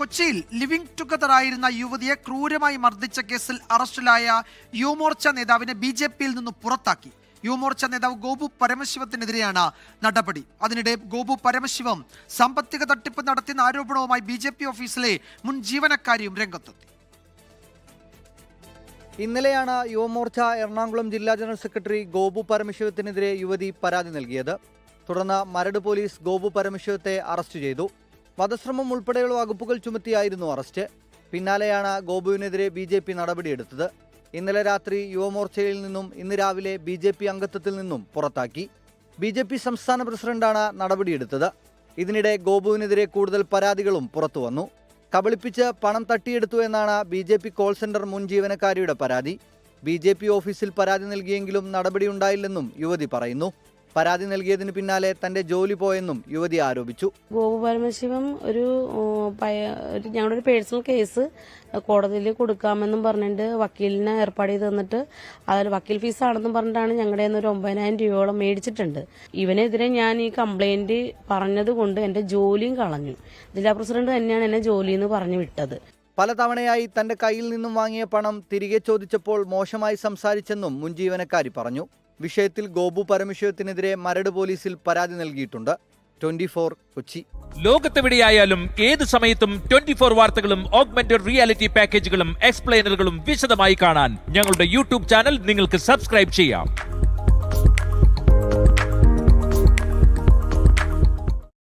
കൊച്ചിയിൽ living together ആയിരുന്ന യുവതിയെ ക്രൂരമായി മർദ്ദിച്ച കേസിൽ അറസ്റ്റിലായ യുവമോർച്ച നേതാവിനെ ബിജെപിയിൽ നിന്ന് പുറത്താക്കി. യുവമോർച്ച നേതാവ് ഗോപു പരമശിവത്തിനെതിരെയാണ് നടപടി. അതിനിടെ ഗോപു പരമശിവം സാമ്പത്തിക തട്ടിപ്പ് നടത്തിയെന്ന ആരോപണവുമായി ബിജെപി ഓഫീസിലെ മുൻ ജീവനക്കാരിയും രംഗത്തെത്തി. ഇന്നലെയാണ് യുവമോർച്ച എറണാകുളം ജില്ലാ ജനറൽ സെക്രട്ടറി ഗോപു പരമശിവത്തിനെതിരെ യുവതി പരാതി നൽകിയത്. തുടർന്ന് മരട് പോലീസ് ഗോപു പരമശിവത്തെ അറസ്റ്റ് ചെയ്തു. വധശ്രമം ഉൾപ്പെടെയുള്ള വകുപ്പുകൾ ചുമത്തിയായിരുന്നു അറസ്റ്റ്. പിന്നാലെയാണ് ഗോപുവിനെതിരെ ബിജെപി നടപടിയെടുത്തത്. ഇന്നലെ രാത്രി യുവമോർച്ചയിൽ നിന്നും ഇന്ന് രാവിലെ ബിജെപി അംഗത്വത്തിൽ നിന്നും പുറത്താക്കി. ബിജെപി സംസ്ഥാന പ്രസിഡന്റാണ് നടപടിയെടുത്തത്. ഇതിനിടെ ഗോപുവിനെതിരെ കൂടുതൽ പരാതികളും പുറത്തുവന്നു. കബളിപ്പിച്ച് പണം തട്ടിയെടുത്തു എന്നാണ് ബിജെപി കോൾ സെന്റർ മുൻ ജീവനക്കാരിയുടെ പരാതി. ബിജെപി ഓഫീസിൽ പരാതി നൽകിയെങ്കിലും നടപടിയുണ്ടായില്ലെന്നും യുവതി പറയുന്നു. പരാതി നൽകിയതിന് പിന്നാലെ തന്റെ ജോലി പോയെന്നും യുവതി ആരോപിച്ചു. ഗോപു പരമശിവം ഞങ്ങളുടെ ഒരു പേഴ്സണൽ കേസ് കോടതിയിൽ കൊടുക്കാമെന്നും പറഞ്ഞിട്ട് വക്കീലിനെ ഏർപ്പാട് ചെയ്ത് തന്നിട്ട് അതിൽ വക്കീൽ ഫീസ് ആണെന്നും പറഞ്ഞിട്ടാണ് ഞങ്ങളുടെ ഒരു 9,000 രൂപയോളം മേടിച്ചിട്ടുണ്ട്. ഇവനെതിരെ ഞാൻ ഈ കംപ്ലൈന്റ് പറഞ്ഞത് കൊണ്ട് എന്റെ ജോലിയും കളഞ്ഞു. ജില്ലാ പ്രസിഡന്റ് തന്നെയാണ് എന്നെ ജോലിയിൽ നിന്ന് പറഞ്ഞു വിട്ടത്. പലതവണയായി തന്റെ കയ്യിൽ നിന്നും വാങ്ങിയ പണം തിരികെ ചോദിച്ചപ്പോൾ മോശമായി സംസാരിച്ചെന്നും മുൻ ജീവനക്കാരി പറഞ്ഞു. വിഷയത്തിൽ ഗോപു പരമശിവത്തിനെതിരെ മരട് പോലീസിൽ പരാതി നൽകിയിട്ടുണ്ട്. 24 കൊച്ചി. ലോകത്തെവിടെയായാലും ഏത് സമയത്തും 24 വാർത്തകളും ഓഗ്മെന്റഡ് റിയാലിറ്റി പാക്കേജുകളും എക്സ്പ്ലെയിനറുകളും വിശദമായി കാണാൻ ഞങ്ങളുടെ യൂട്യൂബ് ചാനൽ നിങ്ങൾക്ക് സബ്സ്ക്രൈബ് ചെയ്യാം.